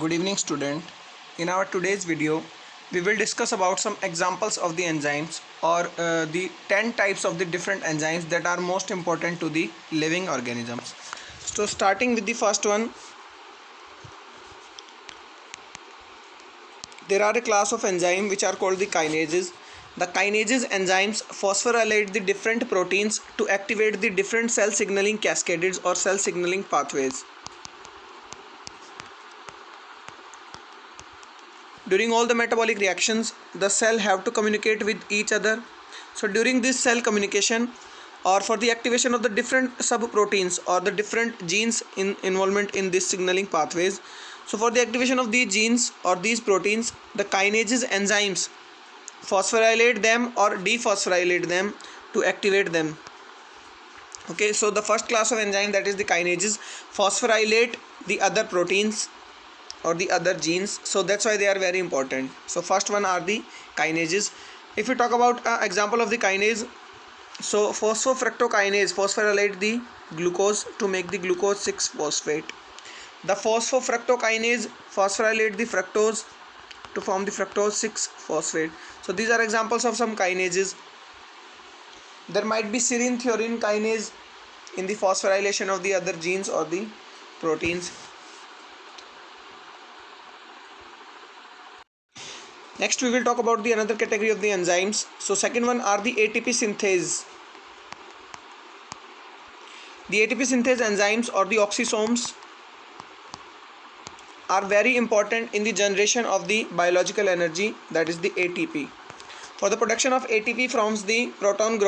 Good evening, student. In our today's video, we will discuss about some examples of the enzymes or the 10 types of the different enzymes that are most important to the living organisms. So starting with the first one, there are a class of enzymes which are called the kinases. The kinases enzymes phosphorylate the different proteins to activate the different cell signaling cascades or cell signaling pathways. During all the metabolic reactions, the cell have to communicate with each other. So during this cell communication or for the activation of the different subproteins or the different genes in involvement in this signaling pathways, so for the activation of these genes or these proteins, the kinases enzymes phosphorylate them or dephosphorylate them to activate them. Okay, so the first class of enzyme, that is the kinases, phosphorylate the other proteins or the other genes, so that's why they are very important. So first one are the kinases. If you talk about example of the kinase, so phosphofructokinase phosphorylate the glucose to make the glucose 6 phosphate. The phosphofructokinase phosphorylate the fructose to form the fructose 6 phosphate. So these are examples of some kinases. There might be serine threonine kinase in the phosphorylation of the other genes or the proteins. Next we will talk about the another category of the enzymes. So second one are the ATP synthase. The ATP synthase enzymes or the oxysomes are very important in the generation of the biological energy, that is the ATP. For the production of ATP from the proton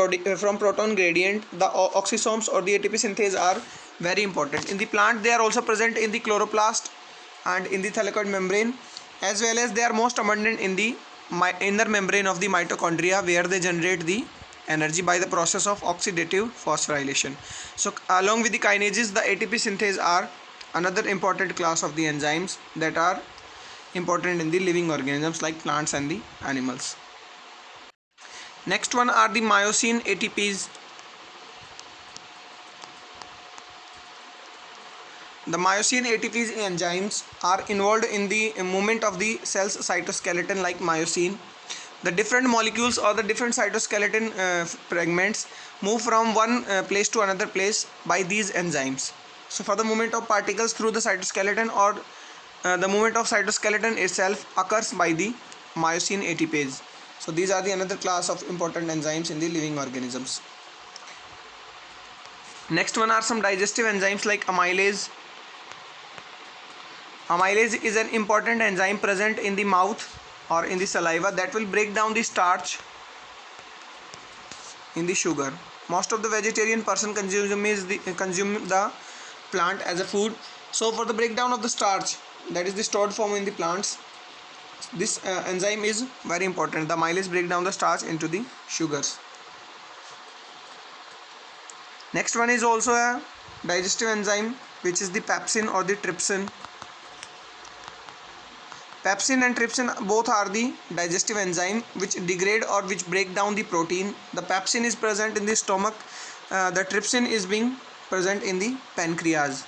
gradient, the oxysomes or the ATP synthase are very important. In the plant they are also present in the chloroplast and in the thylakoid membrane, as well as they are most abundant in the inner membrane of the mitochondria, where they generate the energy by the process of oxidative phosphorylation. So along with the kinases, the ATP synthase are another important class of the enzymes that are important in the living organisms like plants and the animals. Next one are the myosin ATPs. The myosin ATPs enzymes are involved in the movement of the cell's cytoskeleton like myosin. The different molecules or the different cytoskeleton fragments move from one place to another place by these enzymes. So for the movement of particles through the cytoskeleton or the movement of cytoskeleton itself occurs by the myosin ATPase. So these are the another class of important enzymes in the living organisms. Next one are some digestive enzymes like amylase. Amylase is an important enzyme present in the mouth or in the saliva that will break down the starch in the sugar. Most of the vegetarian person consume the plant as a food. So for the breakdown of the starch, that is the stored form in the plants, this enzyme is very important. The amylase break down the starch into the sugars. Next one is also a digestive enzyme, which is the pepsin or the trypsin. Pepsin and trypsin both are the digestive enzyme which degrade or which break down the protein. The pepsin is present in the stomach, the trypsin is being present in the pancreas.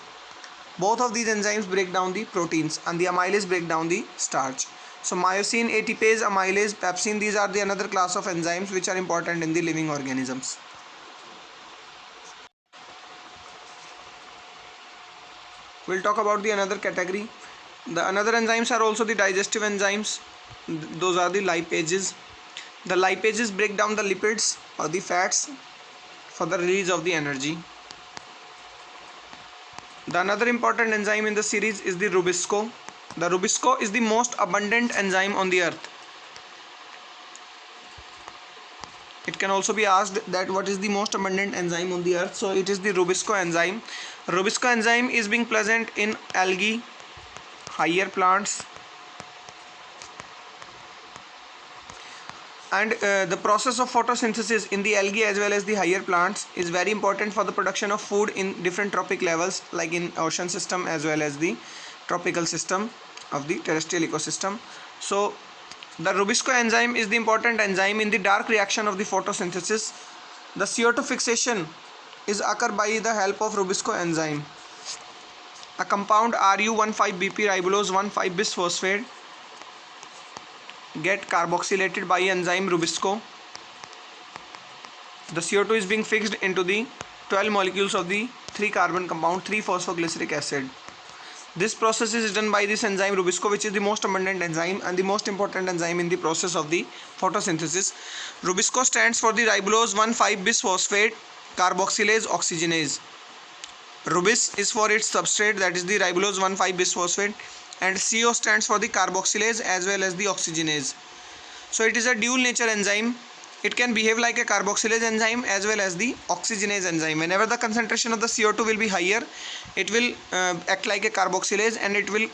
Both of these enzymes break down the proteins and the amylase break down the starch. So myosin, ATPase, amylase, pepsin, these are the another class of enzymes which are important in the living organisms. We'll talk about the another category. The another enzymes are also the digestive enzymes. Those are the lipases. The lipases break down the lipids or the fats for the release of the energy. The another important enzyme in the series is the rubisco. The rubisco is the most abundant enzyme on the earth. It can also be asked that what is the most abundant enzyme on the earth. So it is the rubisco enzyme. Rubisco enzyme is being present in algae, higher plants, and the process of photosynthesis in the algae as well as the higher plants is very important for the production of food in different trophic levels like in ocean system as well as the tropical system of the terrestrial ecosystem. So the rubisco enzyme is the important enzyme in the dark reaction of the photosynthesis. The CO2 fixation is occur by the help of rubisco enzyme. A compound Ru15BP ribulose 1,5-bisphosphate get carboxylated by enzyme Rubisco. The CO2 is being fixed into the 12 molecules of the 3-carbon compound 3-phosphoglyceric acid. This process is done by this enzyme Rubisco, which is the most abundant enzyme and the most important enzyme in the process of the photosynthesis. Rubisco stands for the ribulose 1,5-bisphosphate carboxylase oxygenase. Rubis is for its substrate, that is the ribulose 1,5-bisphosphate, and CO stands for the carboxylase as well as the oxygenase. So it is a dual nature enzyme. It can behave like a carboxylase enzyme as well as the oxygenase enzyme. Whenever the concentration of the CO2 will be higher, it will act like a carboxylase and it will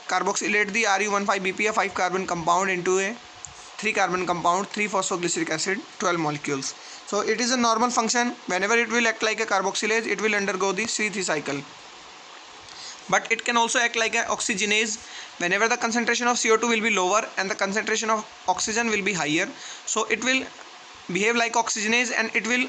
carboxylate the Ru15BP, a 5-carbon compound, into a 3-carbon compound 3-phosphoglyceric acid, 12 molecules. So it is a normal function. Whenever it will act like a carboxylase, it will undergo the C3 cycle. But it can also act like an oxygenase whenever the concentration of CO2 will be lower and the concentration of oxygen will be higher. So it will behave like oxygenase and it will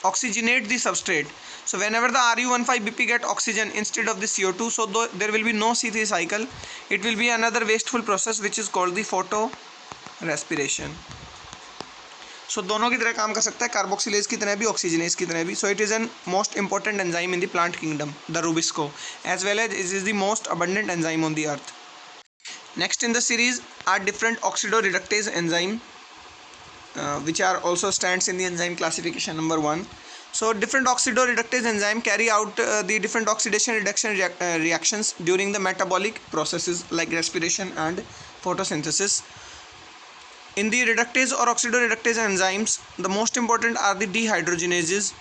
oxygenate the substrate. So whenever the Ru15BP get oxygen instead of the CO2, so there will be no C3 cycle. It will be another wasteful process which is called the photorespiration. So दोनों की तरह काम कर सकता है, carboxylase की तरह भी, ऑक्सीजनेज की तरह भी. So it is an most important enzyme in the plant kingdom, the Rubisco, as well as it is the most abundant enzyme on the earth. Next in the series are different oxidoreductase enzyme, which are also stands in the enzyme classification number 1. So different oxidoreductase enzyme carry out the different oxidation reduction reactions during the metabolic processes like respiration and photosynthesis. In the reductase or oxidoreductase enzymes, the most important are the dehydrogenases,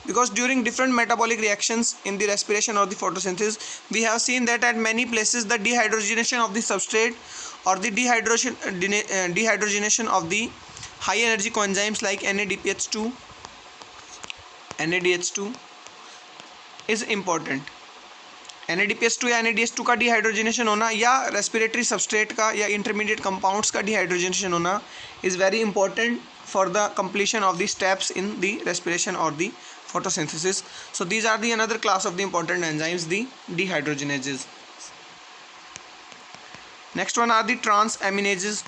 because during different metabolic reactions in the respiration or the photosynthesis, we have seen that at many places the dehydrogenation of the substrate or the dehydrogenation of the high energy coenzymes like NADPH2 is important. NADPH2 या NADH2 का dehydrogenation होना या respiratory substrate का या intermediate compounds का dehydrogenation होना is very important for the completion of the steps in the respiration और the photosynthesis. So these are the another class of the important enzymes, the dehydrogenases. Next one are the transaminases.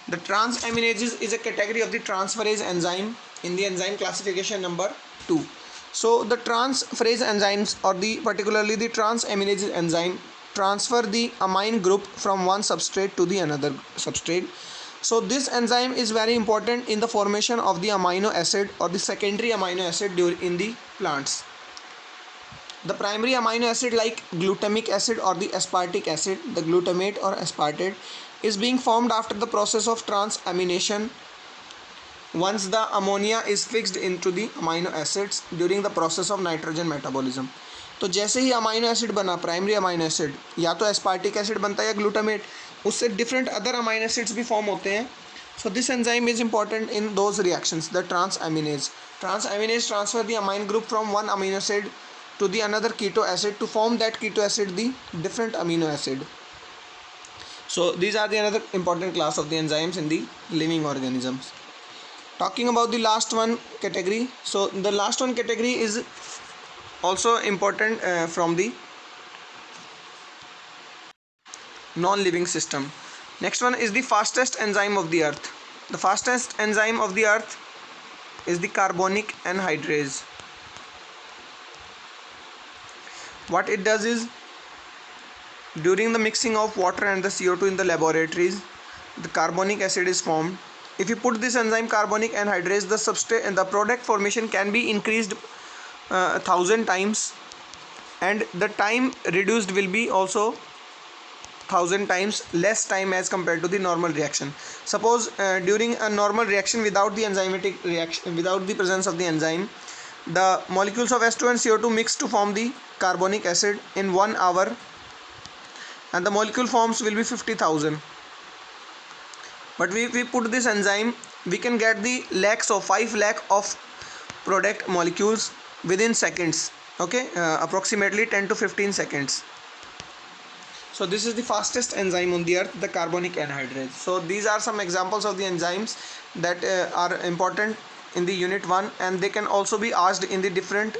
The transaminases is a category of the transferase enzyme in the enzyme classification number 2. So the transferase enzymes or particularly the transaminase enzyme transfer the amine group from one substrate to the another substrate. So this enzyme is very important in the formation of the amino acid or the secondary amino acid in the plants. The primary amino acid like glutamic acid or the aspartic acid, the glutamate or aspartate, is being formed after the process of transamination once the ammonia is fixed into the amino acids during the process of nitrogen metabolism. तो जैसे ही amino acid बना primary amino acid, या तो aspartic acid बनता है या glutamate, उससे different other amino acids भी फॉर्म होते हैं. So this enzyme is important in those reactions. The transaminase transfer the amine group from one amino acid to the another keto acid to form that keto acid the different amino acid. So these are the another important class of the enzymes in the living organisms. Talking about the last one category, so the last one category is also important from the non-living system. Next one is the fastest enzyme of the earth. The fastest enzyme of the earth is the carbonic anhydrase. What it does is, during the mixing of water and the CO2 in the laboratories, the carbonic acid is formed. If you put this enzyme carbonic anhydrase, the substrate and the product formation can be increased 1000 times, and the time reduced will be also 1000 times less time as compared to the normal reaction. Suppose during a normal reaction without the enzymatic reaction, without the presence of the enzyme, the molecules of H2 and CO2 mix to form the carbonic acid in 1 hour, and the molecule forms will be 50,000. But we put this enzyme, we can get the lakhs of 5 lakh of product molecules within seconds. Okay, approximately 10 to 15 seconds. So this is the fastest enzyme on the earth, the carbonic anhydrase. So these are some examples of the enzymes that are important in the unit 1, and they can also be asked in the different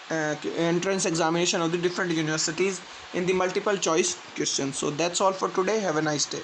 entrance examination of the different universities in the multiple choice questions. So that's all for today. Have a nice day.